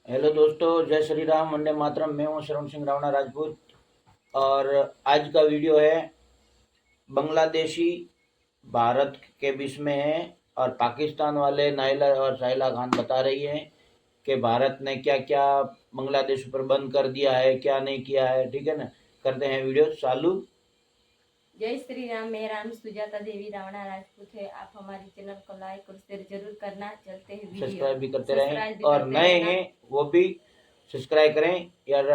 Hello दोस्तों, जय श्री राम, वंदे मातरम। मैं हूं श्रवण सिंह रावणा राजपूत और आज का वीडियो है बांग्लादेशी भारत के बीच में है और पाकिस्तान वाले नाइला और साहिला खान बता रही हैं कि भारत ने क्या क्या बांग्लादेश पर बंद कर दिया है, क्या नहीं किया है। ठीक है ना, करते हैं वीडियो चालू। जय श्री राम। मेरा नाम सुजाता देवी रावणा राजपूत है। आप हमारे चैनल को लाइक और शेयर जरूर करना। चलते हैं वीडियो। सब्सक्राइब भी करते रहें और नए हैं वो भी सब्सक्राइब करें यार,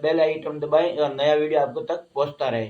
बेल आइकन दबाएं और नया वीडियो आपको तक पहुंचता रहे।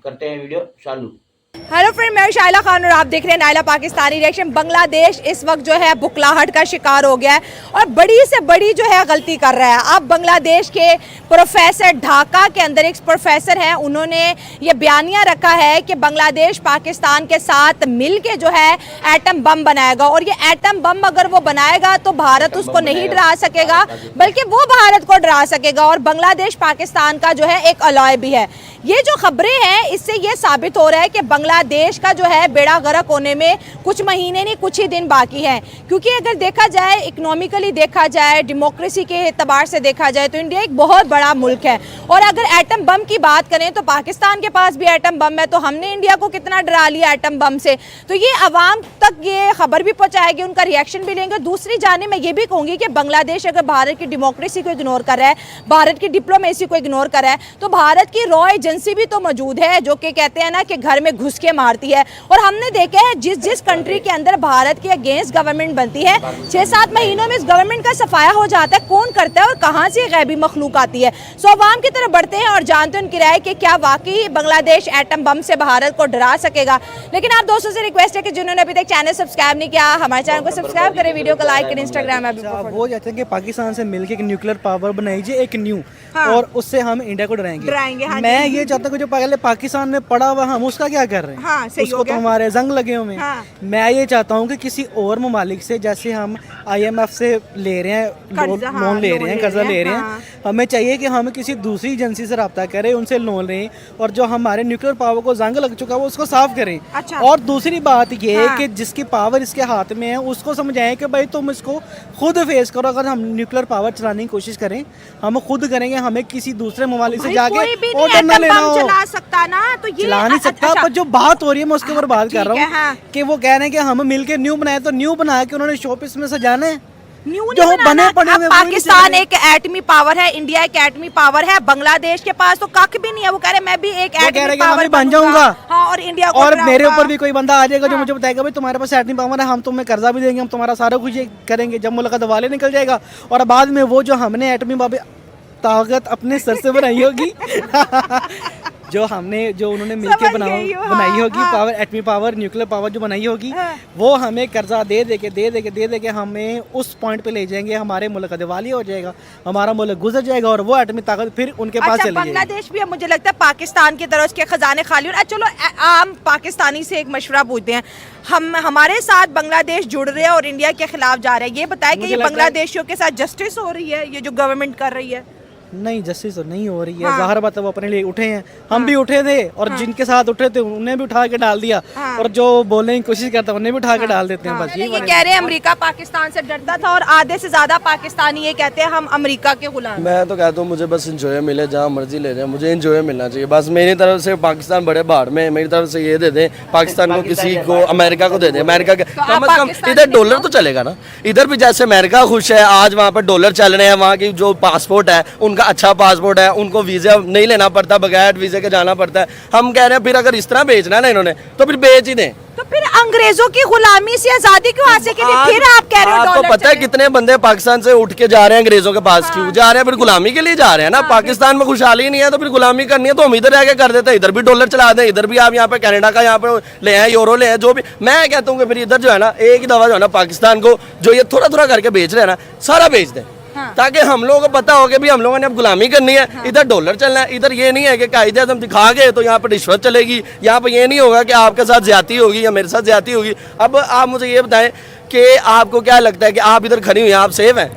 करते हैं वीडियो चालू। हेलो फ्रेंड, मैं शाइला खान और आप देख रहे हैं नाइला पाकिस्तानी रिएक्शन। बांग्लादेश इस वक्त जो है बुखलाहट का शिकार हो गया है और बड़ी से बड़ी जो है गलती कर रहा है। अब बांग्लादेश के प्रोफेसर, ढाका के अंदर एक प्रोफेसर हैं, उन्होंने ये बयानिया रखा है कि बांग्लादेश पाकिस्तान के साथ मिल के जो है एटम बम बनाएगा और ये एटम बम अगर वो बनाएगा तो भारत उसको नहीं डरा सकेगा बल्कि वो भारत को डरा सकेगा और बांग्लादेश पाकिस्तान का जो है एक अलॉय भी है। ये जो खबरें हैं इससे ये साबित हो रहा है कि बांग्लादेश का जो है बेड़ा गर्क होने में कुछ महीने नहीं कुछ ही दिन बाकी हैं, क्योंकि अगर देखा जाए इकोनॉमिकली देखा जाए, डेमोक्रेसी के एतबार से देखा जाए तो इंडिया एक बहुत बड़ा मुल्क है। और अगर एटम बम की बात करें तो पाकिस्तान के पास भी एटम बम है, तो हमने इंडिया को कितना डरा लिया एटम बम से। तो ये आवाम तक ये खबर भी पहुंचाएगी, उनका रिएक्शन भी लेंगे। दूसरी जाने मैं ये भी कहूँगी कि बांग्लादेश अगर भारत की डेमोक्रेसी को इग्नोर कर रहा है, भारत की डिप्लोमेसी को इग्नोर कर रहा है, तो भारत की रॉ एजेंसी भी तो मौजूद है जो कि कहते हैं ना कि घर में घुस के मारती है। और हमने देखा है जिस कंट्री के अंदर भारत के अगेंस्ट गवर्नमेंट बनती है 6-7 महीनों में इस गवर्नमेंट का सफाया हो जाता है। कौन करता है और कहां से गैबी मखलूक आती है। सो अवाम की तरफ बढ़ते हैं और जानते हैं उनकी राय कि क्या वाकई बांग्लादेश एटम बम से भारत को डरा सकेगा। लेकिन आप दोस्तों से रिक्वेस्ट है कि जिन्होंने अभी तक चैनल सब्सक्राइब नहीं किया, हमारे चैनल को सब्सक्राइब करें, वीडियो को लाइक करें, इंस्टाग्राम में वो चाहते हैं कि पाकिस्तान से मिलकर एक न्यूक्लियर पावर बनाई जाए, एक न्यू, और उससे हम इंडिया को डराएंगे। मैं ये चाहता हूँ कि जो पहले पाकिस्तान में पड़ा हुआ हम उसका क्या कर रहे हैं, उसको तो हमारे जंग लगे हुए हैं। मैं ये चाहता हूँ कि किसी और ममालिक से, जैसे हम IMF से ले रहे हैं, लोन ले रहे हैं, कर्जा ले रहे हैं, हमें चाहिए कि हम किसी दूसरी एजेंसी से रब्ता करें, उनसे लोन लें और जो हमारे न्यूक्लियर पावर को जंग लग चुका है वो उसको साफ करें। और दूसरी बात ये है कि जिसकी पावर इसके हाथ में है उसको समझाएं कि भाई तुम इसको खुद फेस करो। अगर हम न्यूक्लियर पावर चलाने की कोशिश करें, हम खुद करेंगे, हमें किसी दूसरे ममालिक से जाके ऑर्डर ना लेना हो। चला सकता ना, तो ये चला नहीं सकता। पर जो बात हो रही है मैं उसके ऊपर बात कर रहा हूँ कि वो कह रहे हैं कि हम मिलके न्यू बनाए, तो न्यू बना के उन्होंने शोपीस में सजाना है। जो बने पड़े हुए। पाकिस्तान एक एटमी पावर है, इंडिया एक एटमी पावर है, बांग्लादेश के पास तो कख भी नहीं है। वो कह रहे मैं भी एक एटमी पावर बन जाऊंगा। हाँ, और इंडिया को और मेरे ऊपर भी कोई बंदा आ जाएगा जो मुझे बताएगा भाई तुम्हारे पास एटमी पावर है, हम तुम्हें कर्जा भी देंगे, हम तुम्हारा सारा कुछ करेंगे। जब मुल्क दवाले निकल जाएगा और बाद में वो जो हमने एटमी ताकत अपने सर से बनाई होगी जो उन्होंने मिलके बनाई होगी पावर, एटमी पावर, न्यूक्लियर पावर जो बनाई होगी, वो हमें कर्जा दे दे के हमें उस पॉइंट पे ले जाएंगे। हमारे मुल्क का दिवालिया हो जाएगा, हमारा मुल्क गुजर जाएगा और वो एटमी ताकत फिर उनके पास चली जाएगी। बांग्लादेश भी मुझे लगता है पाकिस्तान की तरह उसके खजाने खाली हो। चलो आम पाकिस्तानी से एक मशवरा पूछते हैं, हमारे साथ बांग्लादेश जुड़ रहे हैं और इंडिया के खिलाफ जा रहे हैं, ये बताए कि ये बांग्लादेशियों के साथ जस्टिस हो रही है, ये जो गवर्नमेंट कर रही है? नहीं, जस्टिस तो नहीं हो रही है। जाहिर बात है वो अपने लिए उठे हैं, हम भी उठे थे और जिनके साथ उठे थे उन्हें भी उठा के डाल दिया और जो बोलने की कोशिश करता है उन्हें भी उठा के डाल देते हैं। बस ये कह रहे हैं अमेरिका पाकिस्तान से डरता था और आधे से ज्यादा पाकिस्तानी ये कहते हैं हम अमेरिका के गुलाम। मैं तो कहता हूँ मुझे बस इंजॉय मिले, जहाँ मर्जी ले जाए, मुझे इंजॉय मिलना चाहिए। बस मेरी तरफ से पाकिस्तान बड़े बाहर में, मेरी तरफ से ये दे दें पाकिस्तान को, किसी को अमेरिका को दे दें। अमेरिका के कम अज कम इधर डॉलर तो चलेगा ना। इधर भी जैसे अमेरिका खुश है, आज वहाँ पर डॉलर चल रहे हैं, वहाँ की जो पासपोर्ट है उनका अच्छा पासपोर्ट है, उनको वीजा नहीं लेना पड़ता, बगैर वीजे के जाना पड़ता है। हम कह रहे हैं फिर अगर इस तरह बेचना है ना इन्होंने तो फिर बेच ही दें। तो फिर अंग्रेजों की गुलामी से आजादी क्यों हासिल की? फिर आप कह रहे हो आपको पता है कितने बंदे पाकिस्तान से उठ के जा रहे हैं अंग्रेजों के पास? क्यों जा रहे हैं? फिर गुलामी के लिए जा रहे हैं ना। पाकिस्तान में खुशहाली नहीं है तो फिर गुलामी करनी है तो हम इधर आके कर देते हैं, इधर भी डॉलर चला दें, इधर भी आप यहाँ पे कनाडा का यहाँ पे ले आए, यूरो ले आए, जो भी। मैं कहता हूँ कि फिर इधर जो है ना एक ही दवा जो है ना पाकिस्तान को जो ये थोड़ा थोड़ा करके बेच रहे हैं ना, सारा बेच दें ताकि हम लोगों को पता हो कि भी हम लोगों ने अब गुलामी करनी है। इधर डॉलर चलना है, इधर ये नहीं है कि कायदे आज़म दिखा गए तो यहाँ पर रिश्वत चलेगी, यहाँ पर ये नहीं होगा कि आपके साथ ज्यादती होगी या मेरे साथ ज्यादती होगी। अब आप मुझे ये बताएं कि आपको क्या लगता है कि आप इधर खड़ी हुई हैं, आप सेफ हैं?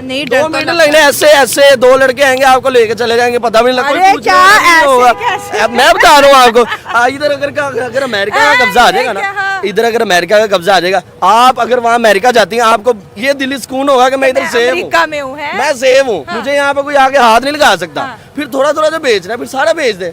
नहीं 2 मिनट लगने ऐसे ऐसे 2 लड़के आएंगे आपको लेके चले जाएंगे, पता भी नहीं लगता। अरे कुछ क्या नहीं होगा। कैसे? अब मैं बता रहा हूँ आपको, इधर अगर अमेरिका का कब्जा आ जाएगा ना, इधर अगर अमेरिका का कब्जा आ जाएगा, आप अगर वहाँ अमेरिका जाती हैं आपको ये दिली सुकून होगा कि मैं इधर सेफ हूँ, अमेरिका में हूँ, है? मैं सेफ हूँ, मुझे यहाँ पे कोई आके हाथ नहीं लगा सकता। फिर थोड़ा थोड़ा जो बेच रहा है फिर सारा बेच दे।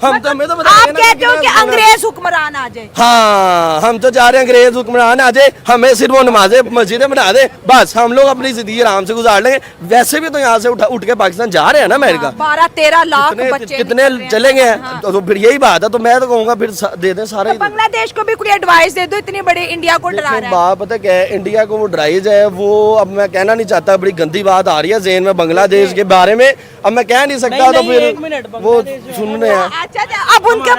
हम तो हमें तो आप बताइए ना कहते हो कि कितना अंग्रेज हुक्मरान आ जाए। हाँ, हम तो जा रहे हैं अंग्रेज हुक्मरान आ जाए, हमें सिर्फ वो नमाजें मस्जिदें बना दे, बस हम लोग अपनी जिंदगी आराम से गुजार लेंगे। वैसे भी तो यहाँ से उठ के पाकिस्तान जा रहे हैं ना अमेरिका, 12-13 लाख बच्चे कितने चलेंगे हैं। तो फिर यही बात है, तो मैं तो कहूँगा फिर दे दें सारे। तो बांग्लादेश को भी कोई एडवाइस दे दो, इतनी बड़ी इंडिया को डरा रहा है। बात पता क्या है, इंडिया को वो ड्राइज है वो, अब मैं कहना नहीं चाहता, बड़ी गंदी बात आ रही है ज़हन में बांग्लादेश के बारे में, अब मैं कह नहीं सकता, तो फिर वो सुन रहे हैं। अच्छा, अब उनका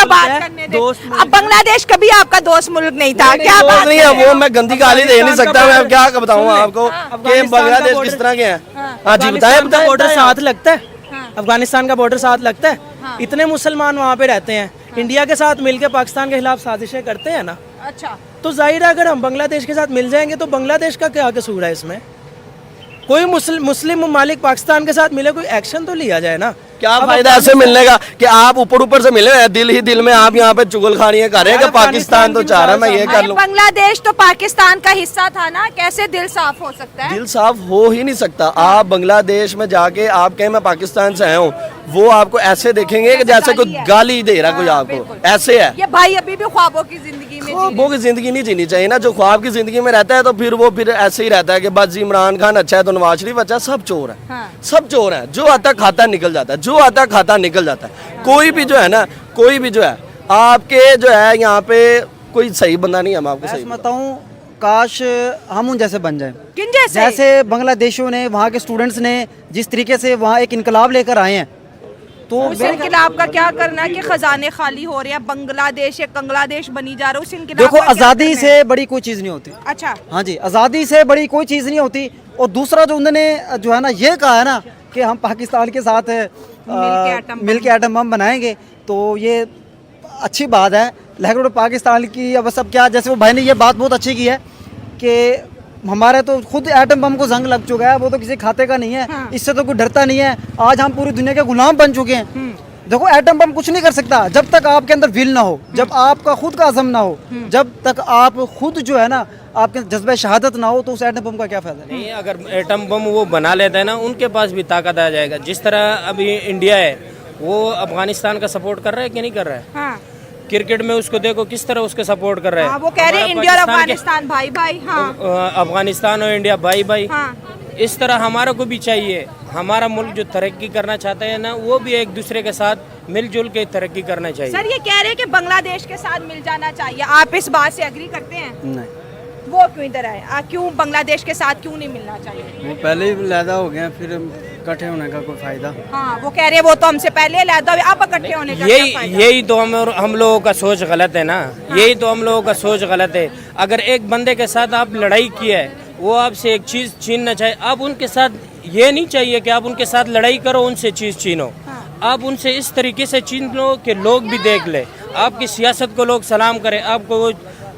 बात करने दे। अब बांग्लादेश कभी आपका दोस्त मुल्क नहीं था, क्या बात नहीं है वो, मैं गंदी गाली दे नहीं सकता, मैं अब क्या बताऊँ आपको कि बांग्लादेश किस तरह के हैं। हाँ जी बताएं। बॉर्डर साथ लगता है, अफगानिस्तान का बॉर्डर साथ लगता है, इतने मुसलमान वहाँ पे रहते हैं, इंडिया के साथ मिलकर पाकिस्तान के खिलाफ साजिशें करते हैं ना। अच्छा, तो जाहिर है अगर हम बांग्लादेश के साथ मिल जाएंगे तो बांग्लादेश का क्या कसूर है इसमें? कोई मुस्लिम ममालिक पाकिस्तान के साथ मिले, कोई एक्शन तो लिया जाए ना। क्या फायदा ऐसे मिलने का कि आप ऊपर से मिले हैं, दिल ही दिल में आप यहाँ पे चुगलखानियां कर रहे हैं कि पाकिस्तान तो चाह रहा है मैं ये कर लूं। बांग्लादेश तो पाकिस्तान का हिस्सा था ना, कैसे दिल साफ हो सकता है? दिल साफ हो ही नहीं सकता। आप बांग्लादेश में जाके आप कहें मैं पाकिस्तान से आया हूँ, वो आपको ऐसे देखेंगे कि जैसे कोई गाली दे रहा कोई आपको, ऐसे है। ये भाई अभी भी ख्वाबों की जिंदगी में ख्वाबों की जिंदगी नहीं जीनी चाहिए ना, जो ख्वाब की जिंदगी में रहता है तो फिर वो फिर ऐसे ही रहता है कि बस इमरान खान अच्छा है तो नवाज शरीफ अच्छा है, सब चोर है, सब चोर है, जो आता खाता निकल जाता है, जो आता खाता निकल जाता है। कोई भी जो है ना, कोई भी जो है आपके जो है यहाँ पे कोई सही बंदा नहीं है। मैं आपको सही बताऊं, काश हम उन जैसे बन जाएं, किन जैसे? जैसे बांग्लादेशियों ने, वहाँ के स्टूडेंट्स ने जिस तरीके से वहाँ एक इनकलाब लेकर आए हैं, तो उस इनकलाब का क्या करना कि खजाने खाली हो रहे हैं, बांग्लादेश एक बांग्लादेश बनी जा रहा है, उस इनकलाब देखो का क्या आज़ादी करना है? से बड़ी कोई चीज़ नहीं होती। अच्छा, हाँ जी, आज़ादी से बड़ी कोई चीज़ नहीं होती। और दूसरा जो उन्होंने जो है ना ये कहा है ना कि हम पाकिस्तान के साथ मिल के एटम बम बनाएंगे, तो ये अच्छी बात है, लेकिन पाकिस्तान की अब सब क्या, जैसे वो भाई ने ये बात बहुत अच्छी की है कि हमारे तो खुद एटम बम को जंग लग चुका है, वो तो किसी खाते का नहीं है। हाँ। इससे तो कोई डरता नहीं है। आज हम पूरी दुनिया के गुलाम बन चुके हैं। देखो एटम बम कुछ नहीं कर सकता जब तक आपके अंदर विल ना हो, जब आपका खुद का अज़म ना हो, जब तक आप खुद जो है ना आपके जज्बे शहादत ना हो, तो उस एटम बम का क्या फायदा? नहीं, अगर एटम बम वो बना लेते हैं ना, उनके पास भी ताकत आ जाएगा। जिस तरह अभी इंडिया है वो अफगानिस्तान का सपोर्ट कर रहा है कि नहीं कर रहा है? हाँ। क्रिकेट में उसको देखो किस तरह उसके सपोर्ट कर रहे हैं। हाँ, वो कह रहे हैं इंडिया और अफगानिस्तान भाई भाई। हाँ। अफगानिस्तान और इंडिया भाई भाई। हाँ। इस तरह हमारा को भी चाहिए, हमारा मुल्क जो तरक्की करना चाहता है ना, वो भी एक दूसरे के साथ मिलजुल के तरक्की करना चाहिए। सर ये कह रहे हैं कि बांग्लादेश के साथ मिल जाना चाहिए, आप इस बात से एग्री करते हैं? नहीं, वो क्यों इधर आए? क्यों बांग्लादेश के साथ क्यों नहीं मिलना चाहिए? वो पहले ही लैदा हो गया, फिर इकट्ठे होने का कोई फायदा? हाँ, वो कह रहे हैं वो तो हमसे पहले लैदा हुए, अब इकट्ठे होने का क्या फायदा? यही तो हम लोगों का सोच गलत है ना। यही तो हम लोगों का सोच गलत है। अगर एक बंदे के साथ आप लड़ाई की है, वो आपसे एक चीज छीनना चाहिए, आप उनके साथ ये नहीं चाहिए कि आप उनके साथ लड़ाई करो, उनसे चीज छीनो। आप उनसे इस तरीके से छीन लो कि लोग भी देख ले, आपकी सियासत को लोग सलाम करें, आपको वो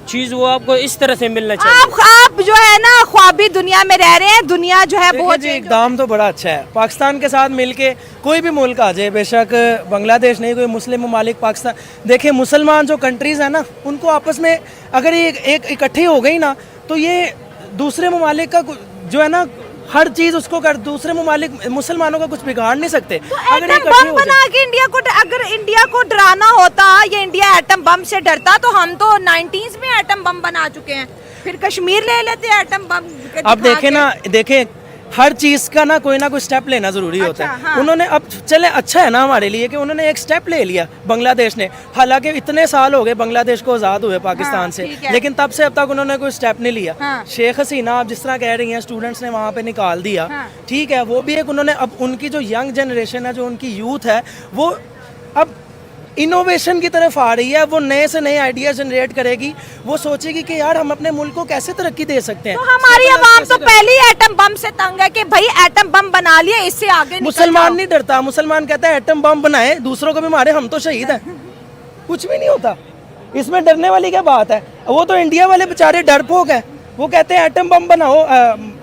चीज वो आपको इस तरह से मिलना चाहिए। आप जो है ना ख्वाबी दुनिया में रह रहे हैं, दुनिया जो है बहुत जी इकदाम तो बड़ा अच्छा है। पाकिस्तान के साथ मिलके कोई भी मुल्क आ जाए, बेशक बांग्लादेश नहीं, कोई मुस्लिम ममालिक पाकिस्तान, देखिए मुसलमान जो कंट्रीज़ है ना, उनको आपस में अगर ये एक इकट्ठी हो गई ना, तो ये दूसरे ममालिक का जो है ना हर चीज उसको कर, दूसरे ममालिक मुसलमानों का कुछ बिगाड़ नहीं सकते। तो एटम बम बना के इंडिया को, अगर इंडिया को डराना होता, ये इंडिया एटम बम से डरता, तो हम तो 90s में एटम बम बना चुके हैं, फिर कश्मीर ले लेते एटम बम। अब देखे ना, देखे हर चीज का ना कोई स्टेप लेना जरूरी होता है। हाँ। उन्होंने अब चले अच्छा है ना हमारे लिए कि उन्होंने एक स्टेप ले लिया बांग्लादेश ने। हालांकि इतने साल हो गए बांग्लादेश को आजाद हुए पाकिस्तान से, लेकिन तब से अब तक उन्होंने कोई स्टेप नहीं लिया। शेख हसीना आप जिस तरह कह रही हैं, स्टूडेंट्स ने वहाँ पे निकाल दिया, ठीक है, वो भी एक उन्होंने, अब उनकी जो यंग जनरेशन है, जो उनकी यूथ है, वो अब इनोवेशन की तरफ आ रही है, वो नए से नए आइडिया जनरेट करेगी, वो सोचेगी कि यार हम अपने मुल्क को कैसे तरक्की दे सकते हैं। तो हमारी आवाम तो पहले ही एटम बम से तंग है कि भाई एटम बम बना लिया, इससे आगे मुसलमान नहीं डरता, मुसलमान कहता है एटम बम बनाए, दूसरों को भी मारे, हम तो शहीद हैं, कुछ भी नहीं होता, इसमें डरने वाली क्या बात है। वो तो इंडिया वाले बेचारे डरपोक है, वो कहते हैं एटम बम बनाओ,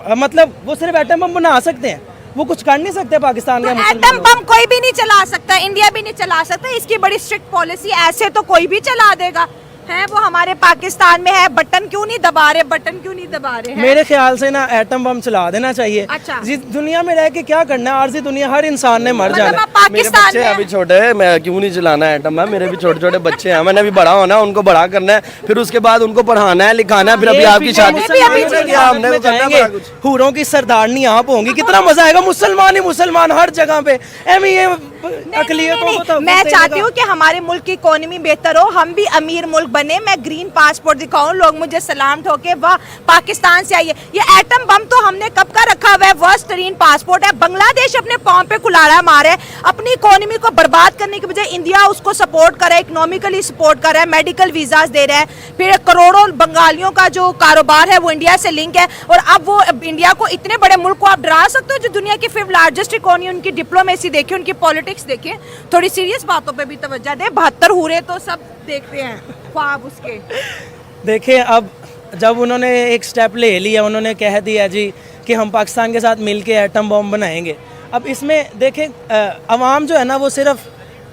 मतलब वो सिर्फ एटम बम बना सकते हैं, वो कुछ कर नहीं सकते पाकिस्तान के तो एटम बम कोई भी नहीं चला सकता, इंडिया भी नहीं चला सकता, इसकी बड़ी स्ट्रिक्ट पॉलिसी, ऐसे तो कोई भी चला देगा है। वो हमारे पाकिस्तान में है, बटन क्यों नहीं दबा रहे, बटन क्यों नहीं दबा रहे हैं? मेरे ख्याल से ना एटम बम चला देना चाहिए। अच्छा। जिस दुनिया में रह के क्या करना है, आरज़ी दुनिया हर इंसान ने मर मतलब जाना है। आप पाकिस्तान बच्चे में अभी छोटे हैं, मैं क्यों नहीं चलाना है एटम बम, मेरे भी छोटे छोटे बच्चे हैं, मैंने अभी बड़ा होना है, उनको बड़ा करना है, फिर उसके बाद उनको पढ़ाना है, लिखाना है, फिर अभी आपकी शादी हमने वो करना है बड़ा कुछ। हूरों की सरदारनी आप होंगी, कितना मजा आएगा, मुसलमान ही मुसलमान हर जगह पे। ये अकलियतों को तो मैं चाहती हूँ कि हमारे मुल्क की इकोनॉमी बेहतर हो, हम भी अमीर मुल्क बने, मैं ग्रीन पासपोर्ट दिखाऊं, लोग मुझे सलाम ठोके, वाह पाकिस्तान से आई है। ये एटम बम तो हमने कब का रखा हुआ है, वर्स्ट तरीन पासपोर्ट है। बांग्लादेश अपने पांव पे कुल्हाड़ा मारे, अपनी इकोनॉमी को बर्बाद करने के बजाय इंडिया उसको सपोर्ट कर रहा है, इकोनॉमिकली सपोर्ट कर रहा है, मेडिकल वीजाज दे रहा है, फिर करोड़ों बंगालियों का जो कारोबार है वो इंडिया से लिंक है। और अब वो इंडिया को, इतने बड़े मुल्क को आप डरा सकते हो जो दुनिया की 5th लार्जेस्ट इकोनॉमी, उनकी डिप्लोमेसी देखिए, उनकी पॉलिटिक्स देखिए, थोड़ी सीरियस बातों पे भी तवज्जो दे। 72 हुरे तो सब देखते हैं ख्वाब उसके। देखिए अब जब उन्होंने एक स्टेप ले लिया, उन्होंने कह दिया जी कि हम पाकिस्तान के साथ मिलके एटम बम बनाएंगे। अब इसमें देखें अवाम जो है ना वो सिर्फ,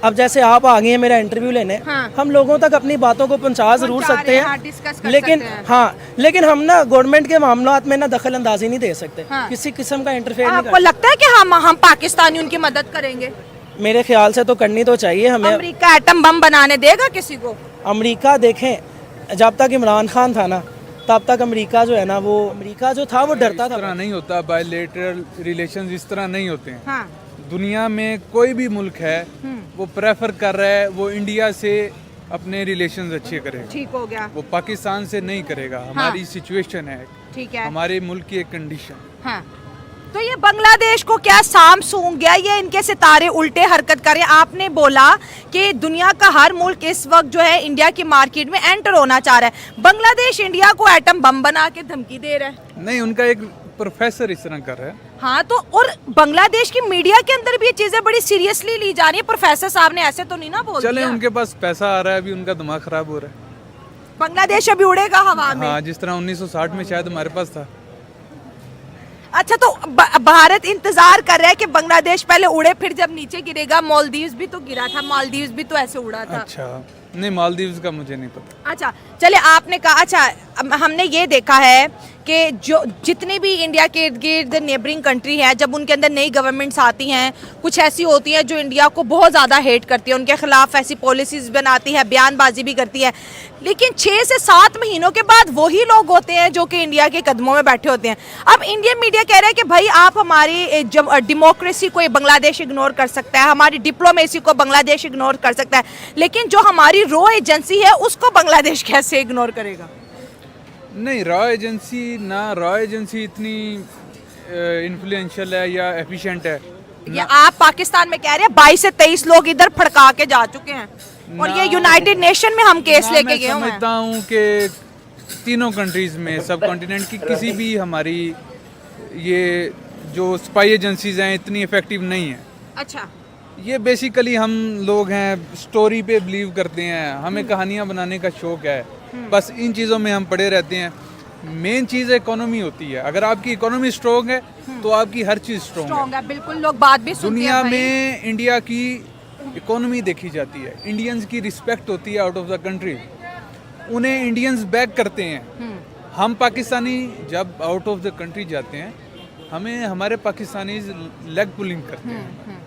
अब जैसे आप आ गए हैं मेरा इंटरव्यू लेने, हाँ। हम लोगों तक अपनी बातों को पहुंचा जरूर सकते हाँ, हैं, डिस्कस कर लेकिन सकते हैं। हाँ, लेकिन हम ना गवर्नमेंट के मामलात में ना दखल अंदाजी नहीं दे सकते, हाँ। किसी किस्म का इंटरफेयर नहीं आपको लगता है कि हम पाकिस्तानी उनकी मदद करेंगे? मेरे ख्याल से तो करनी तो चाहिए हमें। अमेरिका एटम बम बनाने देगा किसी को? अमेरिका देखें, जब तक इमरान खान था ना तब तक अमेरिका जो है ना, वो अमेरिका जो था वो डरता इस तरह था। नहीं होता, बायलैटरल रिलेशंस इस तरह नहीं होते हैं। हाँ। दुनिया में कोई भी मुल्क है वो प्रेफर कर रहा है वो इंडिया से अपने रिलेशंस अच्छे करेगा, ठीक हो गया। वो पाकिस्तान से नहीं करेगा। हमारी सिचुएशन है, ठीक है। हमारे मुल्क की एक कंडीशन। हाँ। तो ये बांग्लादेश को क्या साम सूंघ गया, ये इनके सितारे उल्टे हरकत करें। आपने बोला कि दुनिया का हर मुल्क इस वक्त जो है इंडिया की मार्केट में एंटर होना चाह रहा है, बांग्लादेश इंडिया को एटम बम बना के धमकी दे रहा है। नहीं, उनका एक प्रोफेसर इस तरह कर रहा है। हाँ, तो और बांग्लादेश की मीडिया के अंदर भी ये चीजें बड़ी सीरियसली ली जा रही है। प्रोफेसर साहब ने ऐसे तो नहीं ना बोल चले, दिया। उनके पास पैसा आ रहा है, अभी उनका दिमाग खराब हो रहा है। बांग्लादेश अभी उड़ेगा हवा में। हाँ, जिस तरह 1960 में शायद हमारे पास था। अच्छा, तो भारत इंतजार कर रहा है कि बांग्लादेश पहले उड़े फिर जब नीचे गिरेगा। मालदीव्स भी तो गिरा था, मालदीव्स भी तो ऐसे उड़ा था। अच्छा, नहीं मालदीव्स का मुझे नहीं पता। अच्छा चले, आपने कहा, अच्छा हमने ये देखा है कि जो जितनी भी इंडिया के इर्द गिर्द नेबरिंग कंट्री है, जब उनके अंदर नई गवर्नमेंट्स आती हैं, कुछ ऐसी होती हैं जो इंडिया को बहुत ज़्यादा हेट करती है, उनके खिलाफ ऐसी पॉलिसीज बनाती है, बयानबाजी भी करती है, लेकिन 6 से 7 महीनों के बाद वही लोग होते हैं जो कि इंडिया के कदमों में बैठे होते हैं। अब इंडियन मीडिया कह रहा है कि भाई आप हमारी डेमोक्रेसी को बांग्लादेश इग्नोर कर सकता है, हमारी डिप्लोमेसी को बांग्लादेश इग्नोर कर सकता है, लेकिन जो हमारी रॉ एजेंसी है उसको बांग्लादेश कैसे इग्नोर करेगा? नहीं, रॉ एजेंसी इतनी इन्फ्लुएंशियल है या एफिशिएंट है। ये आप पाकिस्तान में कह रहे हैं 22 से 23 लोग इधर फड़का के जा चुके हैं, और ये यूनाइटेड नेशन में हम केस लेके गए हुए मैं समझता हैं। हूँ कि तीनों कंट्रीज में, सब कॉन्टिनेंट की किसी भी हमारी ये जो स्पाई एजेंसीज हैं इतनी इफेक्टिव नहीं है। अच्छा, ये बेसिकली हम लोग हैं स्टोरी पे बिलीव करते हैं, हमें कहानियाँ बनाने का शौक है, बस इन चीज़ों में हम पड़े रहते हैं। मेन चीज़ इकोनॉमी होती है, अगर आपकी इकोनॉमी स्ट्रॉन्ग है तो आपकी हर चीज़ स्ट्रॉन्ग है। बिल्कुल, लोग बात भी सुनते दुनिया हैं भाई। में इंडिया की इकोनॉमी देखी जाती है, इंडियंस की रिस्पेक्ट होती है आउट ऑफ द कंट्री, उन्हें इंडियंस बैक करते हैं। हम पाकिस्तानी जब आउट ऑफ द कंट्री जाते हैं, हमें हमारे पाकिस्तानी लेग पुलिंग करते हैं।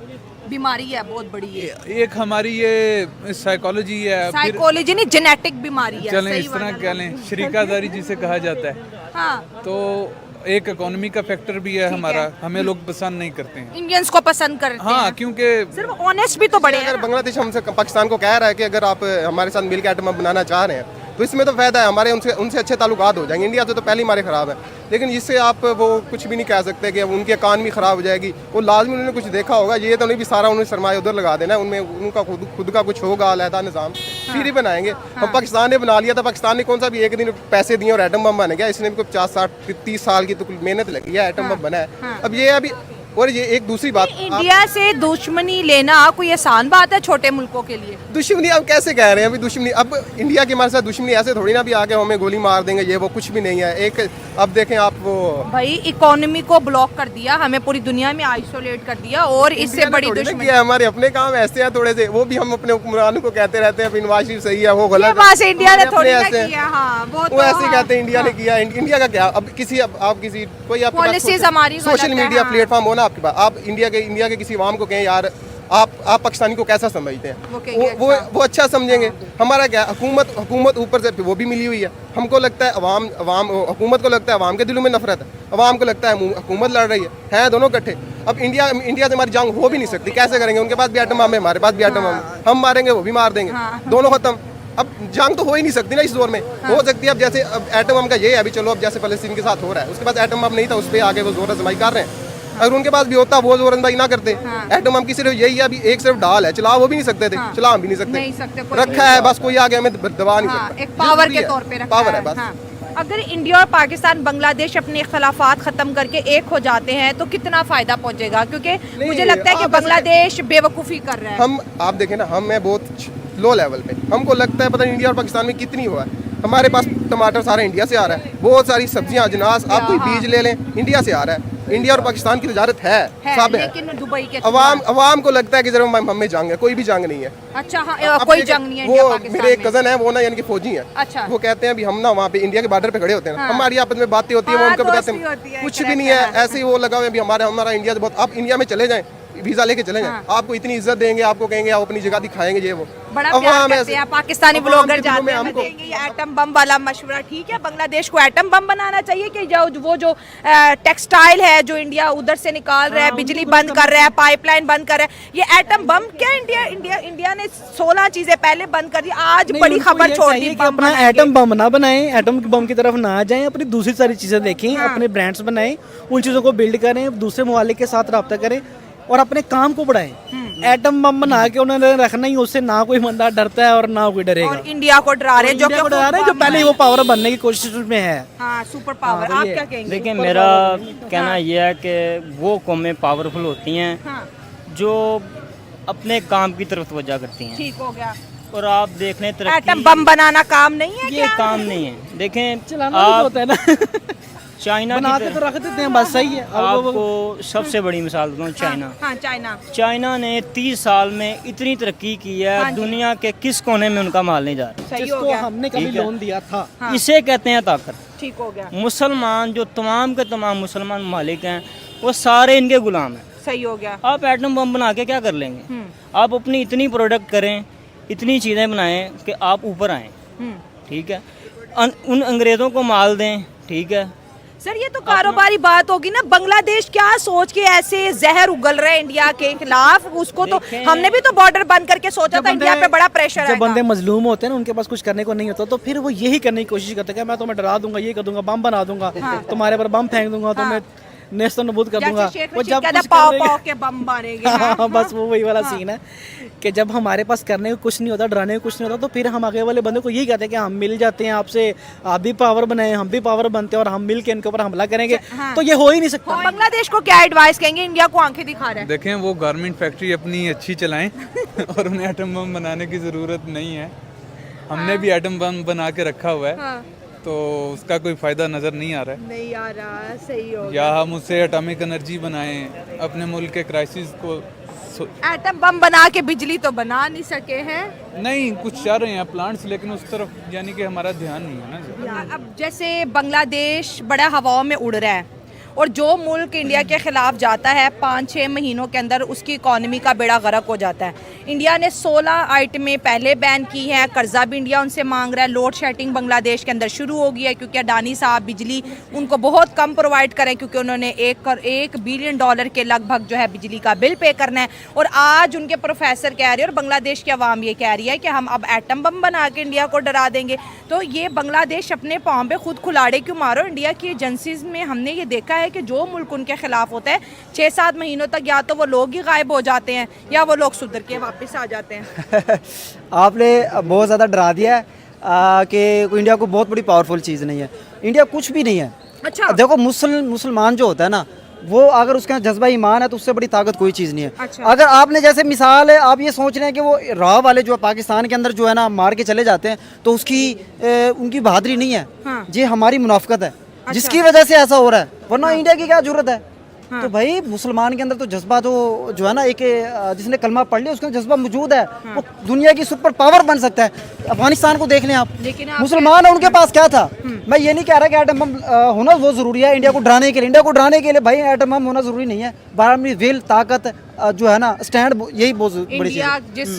बीमारी है बहुत बड़ी है, एक हमारी ये साइकोलॉजी है, फिर साइकोलॉजी नहीं, जेनेटिक बीमारी है। चलें सही इस तरह वर्ड कह लें, शरीकादारी जिसे कहा जाता है। हाँ, तो एक इकोनॉमी का फैक्टर भी है हमारा, हमें लोग पसंद नहीं करते हैं। इंडियंस को पसंद करते हाँ, हैं, क्योंकि सिर्फ ऑनेस्ट भी तो बड़े हैं अगर ना। बांग्लादेश हमसे पाकिस्तान को कह रहा है कि अगर आप हमारे साथ मिलकर एटम बम बनाना चाह रहे हैं तो इसमें तो फायदा है, हमारे उनसे अच्छे ताल्लुकात हो जाएंगे। इंडिया से तो पहले ही हमारे ख़राब है, लेकिन इससे आप वो कुछ भी नहीं कह सकते कि उनकी इकानमी ख़राब हो जाएगी। वो लाजमी उन्होंने कुछ देखा होगा, ये तो नहीं भी सारा उन्होंने सरमाया उधर लगा देना है, उनमें उनका खुद का कुछ होगा अलहदा निज़ाम, फिर ही बनाएंगे। हम पाकिस्तान ने बना लिया था, पाकिस्तान ने कौन सा भी एक दिन पैसे दिए और एटम बम बन गया, इसने भी कोई 50-60-30 साल की तो मेहनत लगी है, एटम बम बना है। अब ये अभी और ये एक दूसरी बात, इंडिया से दुश्मनी लेना कोई आसान बात है छोटे मुल्कों के लिए? दुश्मनी आप कैसे कह रहे हैं? अभी दुश्मनी, अब इंडिया की हमारे साथ दुश्मनी ऐसे थोड़ी ना भी आके हमें गोली मार देंगे, ये वो कुछ भी नहीं है। एक अब देखें आप, वो भाई इकोनॉमी को ब्लॉक कर दिया, हमें पूरी दुनिया में आइसोलेट कर दिया, और इससे बड़ी दुश्मनी किया। हमारे अपने काम ऐसे हैं थोड़े से, वो भी हम अपने हुक्मरानों को कहते रहते हैं नवाज शरीफ सही है, वो गलत है। बात इंडिया ने थोड़ी ना ऐसे किया, हाँ, वो ऐसे कहते हैं इंडिया ने किया। इंडिया का क्या? अब किसी आप किसी कोई आपके पॉलिसीज हमारी सोशल मीडिया प्लेटफॉर्म हो ना आपके पास, आप इंडिया के किसी आवाम को कहें यार आप पाकिस्तानी को कैसा समझते हैं, वो अच्छा समझेंगे। हमारा क्या, हुकूमत ऊपर से वो भी मिली हुई है। हमको लगता है अवाम हुकूमत को लगता है अवाम के दिलों में नफरत है, अवाम को लगता है हुकूमत लड़ रही है दोनों इकट्ठे। अब इंडिया से हमारी जंग हो भी नहीं सकती, कैसे करेंगे? उनके पास भी एटम बम है, हमारे पास भी एटम बम है, हम मारेंगे वो भी मार देंगे, दोनों खत्म। अब जंग तो हो ही नहीं सकती ना इस दौर में। हो सकती है अब जैसे अब एटम बम का ये है अभी, चलो अब जैसे फलस्तीन के साथ हो रहा है, उसके पास एटम बम नहीं था, उस पर आगे वो जोर आजमाई कर रहे हैं। अगर उनके पास भी होता वो जोर आजमाई ना करते। एटम बम की सिर्फ यही है, अभी एक सिर्फ डाल है, चला वो भी नहीं सकते थे, चला हम भी नहीं सकते, रखा है बस, कोई आगे हमें दबा नहीं सकता, एक पावर के तौर पे रखा पावर है बस। अगर इंडिया और पाकिस्तान बांग्लादेश अपने इख्तलाफात खत्म करके एक हो जाते हैं तो कितना फायदा पहुंचेगा? क्योंकि मुझे लगता है कि बांग्लादेश बेवकूफ़ी कर रहा है। हम आप देखें ना, हम हैं बहुत लो लेवल पे, हमको लगता है पता नहीं इंडिया और पाकिस्तान में कितनी हुआ है। हमारे पास टमाटर सारा इंडिया से आ रहा है, बहुत सारी सब्जियां अजनास, आप कोई बीज ले लें इंडिया से आ रहा है। इंडिया और पाकिस्तान की तजारत है सब है, लेकिन दुबई के अवाम को लगता है कि जरा हम में जंग है, कोई भी जंग नहीं है। अच्छा, हाँ, कोई जंग नहीं है इंडिया पाकिस्तान मेरे एक में। कजन है, वो ना यानी कि फौजी है। अच्छा। वो कहते हैं अभी हम ना वहाँ पे इंडिया के बॉर्डर पे खड़े होते हैं, हमारी आपस में बातें होती है, वो उनको बताते हैं कुछ भी नहीं है, ऐसे ही वो लगा हुआ है। हमारा इंडिया से बहुत, आप इंडिया में चले जाएं, वीजा लेके चले जाएं, आपको इतनी इज्जत देंगे, आपको कहेंगे आप अपनी जगह दिखाएंगे, ये वो बड़ा प्यार करते हैं पाकिस्तानी ब्लॉगर जाते हैं, देंगे ये एटम बम वाला मशवरा। ठीक है, बांग्लादेश को एटम बम बनाना चाहिए कि जो टेक्सटाइल है जो इंडिया उधर से निकाल रहा है, बिजली बंद कर रहा है, पाइपलाइन बंद कर रहा है, ये एटम बम क्या? इंडिया ने 16 चीजें पहले बंद कर दी, आज बड़ी खबर छोड़ दी। अपना एटम बम ना बनाएं, एटम बम की तरफ ना जाएं, अपनी दूसरी सारी चीजें देखें, अपने ब्रांड्स बनाएं, उन चीजों को बिल्ड करें, दूसरे ममालिक के साथ रब्ता करें और अपने काम को बढ़ाएं। एटम बम बना के उन्होंने रखना ही, उससे ना कोई बंदा डरता है और ना कोई डरेगा। और इंडिया को डरा रहे हैं, जो पहले ही वो पावर बनने की कोशिश में है। हाँ, सुपर पावर। आप क्या कहेंगे? देखिए, मेरा कहना यह है कि वो कौमें पावरफुल होती हैं जो अपने काम की तरफ तवज्जो करती हैं। ठीक हो गया। और आप देख लें एटम बम बनाना काम नहीं है, ये काम नहीं है। देखें, चलाना भी होता है ना। चाइना बना के तो रख देते हैं, बस सही है। आपको सबसे बड़ी मिसाल दूँ, चाइना। हाँ, चाइना ने 30 साल में इतनी तरक्की की है, दुनिया के किस कोने में उनका माल नहीं जा रहा। सही हो जिसको गया। हमने कभी लोन दिया था, इसे कहते हैं ताकत। ठीक हो गया। मुसलमान जो तमाम के तमाम मुसलमान मालिक हैं, वो सारे इनके गुलाम हैं। सही हो गया। आप एटम बम बना के क्या कर लेंगे? आप अपनी इतनी प्रोडक्ट करें, इतनी चीज़ें बनाएं कि आप ऊपर आएँ। ठीक है, उन अंग्रेज़ों को माल दें। ठीक है सर, ये तो कारोबारी बात होगी ना। बांग्लादेश क्या सोच के ऐसे जहर उगल रहे इंडिया के खिलाफ? उसको तो हमने भी तो बॉर्डर बंद करके सोचा था इंडिया पे बड़ा प्रेशर है। जब बंदे मजलूम होते हैं ना, उनके पास कुछ करने को नहीं होता, तो फिर वो यही करने की कोशिश करते हैं कि मैं तुम्हें डरा दूंगा, ये कर दूंगा, बम बना दूंगा, तुम्हारे पर बम फेंक दूंगा, तुम्हें नेस्त नबूद कर दूंगा। वो जब पाव के बम मारेंगे। हाँ, बस वो वही वाला सीन है कि जब हमारे पास करने को कुछ नहीं होता, डराने को कुछ नहीं होता, तो फिर हम आगे वाले बंदे को यही कहते हैं कि हम मिल जाते हैं आपसे, आप भी पावर बनाए, हम भी पावर बनते हैं और हम मिल के इनके ऊपर हमला करेंगे। तो ये हो ही नहीं सकता। बांग्लादेश को क्या एडवाइस कहेंगे? इंडिया को आंखें दिखा रहा है। देखें, वो गारमेंट फैक्ट्री अपनी अच्छी चलाएं और उन्हें एटम बम बनाने की ज़रूरत नहीं है। हमने भी एटम बम बना के रखा हुआ है, तो उसका कोई फ़ायदा नज़र नहीं आ रहा है। नहीं आ रहा, सही हो गया। या हम उससे एटॉमिक एनर्जी बनाएं, अपने मुल्क के क्राइसिस को एटम बम बना के बिजली तो बना नहीं सके हैं। नहीं, कुछ चाह रहे हैं प्लांट्स, लेकिन उस तरफ यानी कि हमारा ध्यान नहीं है ना। अब जैसे बांग्लादेश बड़ा हवाओं में उड़ रहा है और जो मुल्क इंडिया के खिलाफ जाता है 5-6 महीनों के अंदर उसकी इकॉनमी का बेड़ा गर्क हो जाता है। इंडिया ने 16 आइटमें पहले बैन की हैं, कर्जा भी इंडिया उनसे मांग रहा है। लोड शेडिंग बांग्लादेश के अंदर शुरू हो गई है क्योंकि अडानी साहब बिजली उनको बहुत कम प्रोवाइड करें, क्योंकि उन्होंने $1 बिलियन के लगभग जो है बिजली का बिल पे करना है। और आज उनके प्रोफेसर कह रहे हैं और बांग्लादेश की आवाम ये कह रही है कि हम अब एटम बम बना के इंडिया को डरा देंगे। तो ये बांग्लादेश अपने पाँव पे खुद खुलाड़े क्यों मारो? इंडिया की एजेंसीज में हमने ये देखा है कि जो मुल्क उनके खिलाफ होता है 6-7 महीनों तक या तो वो लोग ही गायब हो जाते हैं या वो लोग सुधर के वापस आ जाते हैं। आपने बहुत ज़्यादा डरा दिया है कि इंडिया को बहुत बड़ी पावरफुल चीज़ नहीं है। इंडिया कुछ भी नहीं है। अच्छा, देखो मुसलमान जो होता है ना, वो अगर उसका जज्बा ईमान है तो उससे बड़ी ताकत कोई चीज़ नहीं है। अच्छा। अगर आपने जैसे मिसाल है, आप ये सोच रहे हैं कि वो राह वाले जो पाकिस्तान के अंदर जो है ना मार के चले जाते हैं तो उसकी उनकी बहादुरी नहीं है। हाँ। ये हमारी मुनाफकत है अच्छा। जिसकी वजह से ऐसा हो रहा है, वरना इंडिया की क्या जरूरत है। तो भाई मुसलमान के अंदर तो जज्बा जो है ना, एक जिसने कलमा पढ़ लिया उसका जज्बा मौजूद है। वो दुनिया की सुपर पावर बन सकता है। अफगानिस्तान को देख लें आप, लेकिन आप मुसलमान है, उनके पास क्या था। मैं ये नहीं कह रहा कि एटम बम होना वो जरूरी है इंडिया को डराने के लिए। इंडिया को डराने के लिए भाई एटम बम होना जरूरी नहीं है। बाहर अपनी वेल ताकत जो है ना स्टैंड, यही बहुत बड़ी चीज इंडिया है। जिस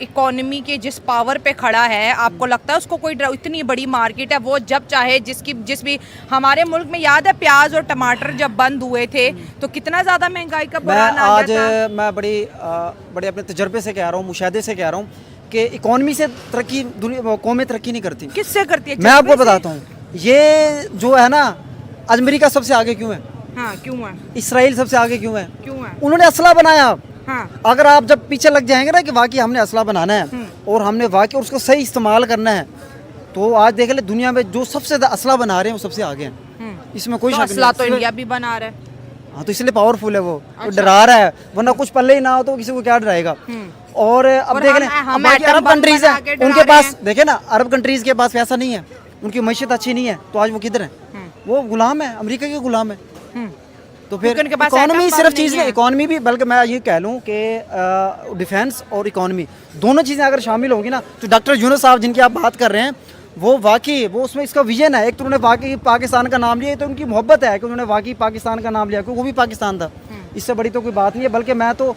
इकोनॉमी के जिस पावर पे खड़ा है, आपको लगता है उसको कोई इतनी बड़ी मार्केट है, वो जब चाहे जिस भी हमारे मुल्क में याद है प्याज और टमाटर जब बंद हुए थे तो कितना ज्यादा महंगाई का मैं बुरान आ आज गया था। मैं बड़े अपने तजर्बे से कह रहा हूँ, मुशाहदे से कह रहा हूँ कि इकोनॉमी से तरक्की दुनिया कौमें तरक्की नहीं करती। किससे करती है? मैं आपको जज्बे से? बताता हूँ, ये जो है ना अमेरिका सबसे आगे क्यों है, हाँ क्यों है? इसराइल सबसे आगे क्यों है, क्यों है? उन्होंने असला बनाया। हाँ अगर आप जब पीछे लग जाएंगे ना कि वाकई हमने असला बनाना है और हमने वाकई उसको सही इस्तेमाल करना है, तो आज देख ले दुनिया में जो सबसे ज्यादा असला बना रहे हैं वो सबसे आगे हैं। इसमें कोई तो शक असला तो नहीं। इंडिया भी बना रहा है। हाँ तो इसलिए पावरफुल है वो डरा रहा है, वरना कुछ पल्ले ही ना हो तो किसी को क्या डराएगा। और अब और देख लें हम बाकी atom अरब bomb कंट्रीज बना है के डरा उनके रहे पास, हैं। देखे ना अरब कंट्रीज के पास पैसा नहीं है, उनकी मैशत अच्छी नहीं है, तो आज वो किधर है? वो गुलाम है, अमेरिका के गुलाम है। तो फिर क्योंकि उनके पास इकोनॉमी atom सिर्फ bomb चीज़ नहीं नहीं, है। इकोनॉमी भी, बल्कि मैं ये कह लूँ कि डिफेंस और इकोनॉमी दोनों चीज़ें अगर शामिल होंगी ना, तो डॉक्टर यूनुस साहब जिनकी आप बात कर रहे हैं वो वाकई वो उसमें इसका विजन है। एक तो उन्होंने वाकई पाकिस्तान का नाम लिया, तो उनकी मोहब्बत है कि उन्होंने वाकई पाकिस्तान का नाम लिया, क्योंकि वो भी पाकिस्तान था। इससे बड़ी तो कोई बात नहीं है। बल्कि मैं तो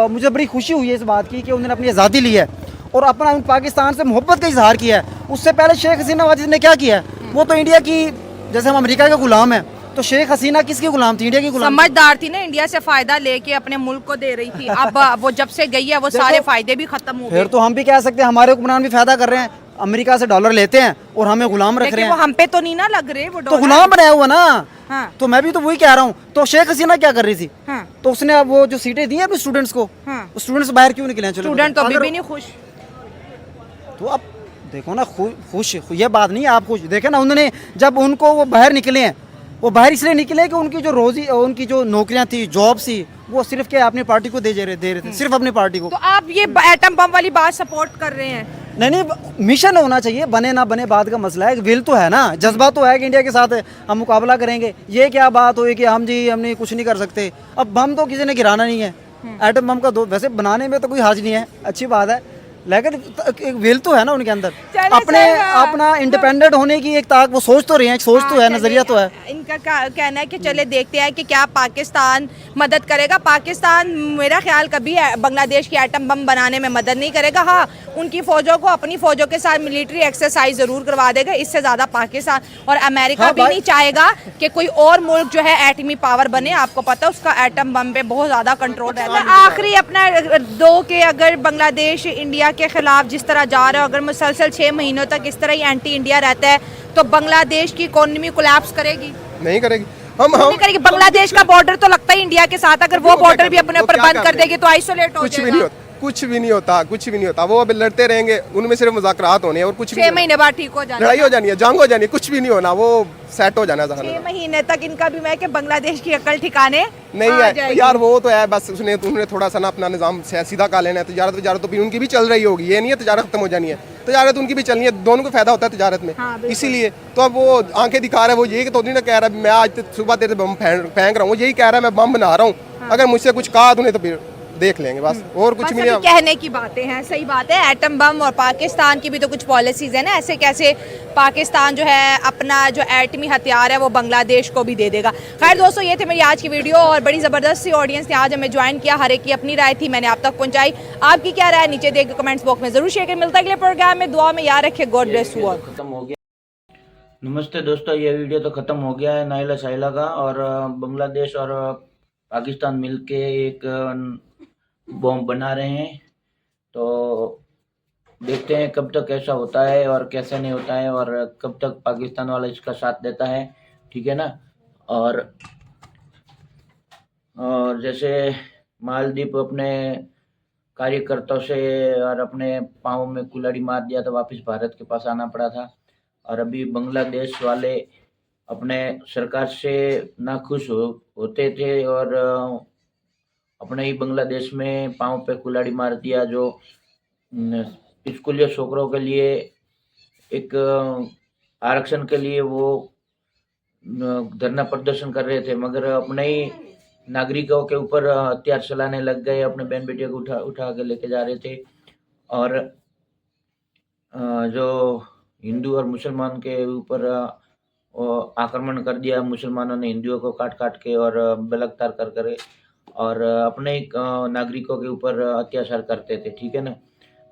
मुझे बड़ी खुशी हुई है इस बात की कि उन्होंने अपनी आज़ादी ली है और अपना उन पाकिस्तान से मोहब्बत का इजहार किया है। उससे पहले शेख हसीना वाजिद ने क्या किया है, वो तो इंडिया की, जैसे हम अमेरिका के गुलाम हैं, तो शेख हसीना किसकी गुलाम थी? इंडिया की गुलाम। समझदार थी ना, इंडिया से फायदा लेके अपने मुल्क को दे रही थी। अब वो जब से गई है वो सारे फायदे भी खत्म हो फिर गए। तो हम भी कह सकते हैं हमारे हुक्मरान भी फायदा कर रहे हैं, अमेरिका से डॉलर लेते हैं और हमें गुलाम रख रहे लेकिन वो हैं। हम पे तो नहीं ना लग रहे वो तो डॉलर। गुलाम बनाया हुआ ना। हाँ। तो मैं भी तो वही कह रहा हूँ। तो शेख हसीना क्या कर रही थी? हाँ। तो उसने अब वो जो सीटें दी हैं अपने स्टूडेंट्स को, हाँ। स्टूडेंट्स बाहर क्यों निकले हैं? चलो स्टूडेंट तो बताओ। अभी अगर- भी नहीं खुश। तो अब देखो ना, खुश ये बात नहीं है आप खुश देखे ना, उन्होंने जब उनको वो बाहर निकले हैं, वो बाहर इसलिए निकले कि उनकी जो रोजी, उनकी जो नौकरियां थी, जॉब थी, वो सिर्फ क्या अपनी पार्टी को दे रहे थे, सिर्फ अपनी पार्टी को। तो आप ये एटम बम वाली बात सपोर्ट कर रहे हैं? नहीं, मिशन होना चाहिए, बने ना बने बात का मसला है। विल तो है ना, जज्बा तो है कि इंडिया के साथ हम मुकाबला करेंगे। ये क्या बात हुई कि हमने कुछ नहीं कर सकते। अब बम तो किसी ने गिराना नहीं है, एटम बम का वैसे बनाने में तो कोई हर्ज नहीं है, अच्छी बात है, लेकिन एक विल तो है ना उनके अंदर, चले अपने सर, अपना इंडिपेंडेंट होने की एक ताक, वो सोच तो रहे हैं, सोच तो है, नजरिया तो है। इनका कहना है कि चले देखते हैं कि क्या पाकिस्तान मदद करेगा। पाकिस्तान मेरा ख्याल कभी बांग्लादेश की एटम बम बनाने में मदद नहीं करेगा। हाँ, उनकी फ़ौजों को अपनी फ़ौजों के साथ मिलिट्री एक्सरसाइज ज़रूर करवा देगा। इससे ज़्यादा पाकिस्तान और अमेरिका हाँ, भी नहीं चाहेगा कि कोई और मुल्क जो है एटमी पावर बने। आपको पता है उसका एटम बम पे बहुत ज़्यादा कंट्रोल रहता है। आखिरी अपना दो के अगर बांग्लादेश इंडिया के खिलाफ जिस तरह जा रहा है, अगर मुसलसल 6 महीनों तक इस तरह ही एंटी इंडिया रहता है, तो बांग्लादेश की इकोनॉमी कोलैप्स करेगी? नहीं करेगी। हम नहीं करेगी। बांग्लादेश का बॉर्डर तो लगता है इंडिया के साथ, अगर वो बॉर्डर भी अपने ऊपर बंद कर देगी तो आइसोलेट हो कुछ भी नहीं जाएगा। होता, कुछ भी नहीं होता, कुछ भी नहीं होता। वो अब लड़ते रहेंगे, उनमें सिर्फ मुज़ाकरात होने हैं और कुछ भी 6 नहीं महीने बाद ठीक हो जाएगा। लड़ाई हो जानी है, जंग हो जानी है, कुछ भी नहीं होना, वो सेट हो जाना है। 6 महीने तक इनका भी मैं कि बांग्लादेश की अकल ठिकाने नहीं आ है जाएगी। यार, वो तो है बस उन्होंने थोड़ा सा ना अपना निज़ाम सीधा कर लेना है। तजारत तो भी उनकी भी चल रही होगी, ये नहीं है तजारत खत्म हो जानी है, तजारत उनकी भी चलनी है, दोनों को फायदा होता है तजारत में। हाँ, इसीलिए तो अब वो आंखें दिखा रहा है, वो ये तो नहीं ना कह रहा मैं आज सुबह तेरे बम फेंक रहा हूँ, यही कह रहा है मैं बम बना रहा हूँ। अगर मुझसे कुछ कहा तूने तो फिर देख लेंगे, बस और कुछ बस भी अभी नहीं। कहने की बातें हैं। सही बात है, एटम बम और पाकिस्तान की भी तो कुछ पॉलिसीज है ना, ऐसे कैसे पाकिस्तान जो है अपना जो एटमी हथियार है वो बांग्लादेश को भी दे देगा। खैर दोस्तों, ये थे मेरी आज की वीडियो और बड़ी ज़बरदस्त सी ऑडियंस ने आज हमें ज्वाइन किया। हर एक की अपनी राय थी, मैंने आप तक पहुंचाई। आपकी क्या राय नीचे देख के कमेंट्स बॉक्स में जरूर शेयर करें। मिलता है अगले प्रोग्राम में, दुआ में याद रखिए। God bless you all. खत्म हो गया। नमस्ते दोस्तों, ये वीडियो तो ख़त्म हो गया है नाइला साइला का, और बांग्लादेश और पाकिस्तान मिलके एक बॉम्ब बना रहे हैं। तो देखते हैं कब तक ऐसा होता है और कैसा नहीं होता है, और कब तक पाकिस्तान वाला इसका साथ देता है, ठीक है ना। और जैसे मालदीव अपने कार्यकर्ताओं से और अपने पाँव में कुल्हाड़ी मार दिया तो वापस भारत के पास आना पड़ा था, और अभी बांग्लादेश वाले अपने सरकार से नाखुश होते थे और अपने ही बांग्लादेश में पाँव पे कुल्हाड़ी मार दिया। जो स्कूली छोकरों के लिए एक आरक्षण के लिए वो धरना प्रदर्शन कर रहे थे, मगर अपने ही नागरिकों के ऊपर हथियार चलाने लग गए। अपने बहन बेटियों को उठा के लेके जा रहे थे और जो हिंदू और मुसलमान के ऊपर आक्रमण कर दिया। मुसलमानों ने हिंदुओं को काट काट के और बलात्कार कर करे और अपने ही नागरिकों के ऊपर अत्याचार करते थे, ठीक है ना।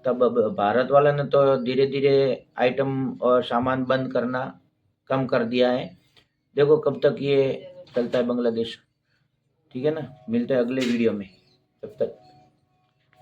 तब भारत वाला ने तो धीरे धीरे आइटम और सामान बंद करना कम कर दिया है। देखो कब तक ये चलता है बांग्लादेश, ठीक है ना। मिलते हैं अगले वीडियो में, तब तक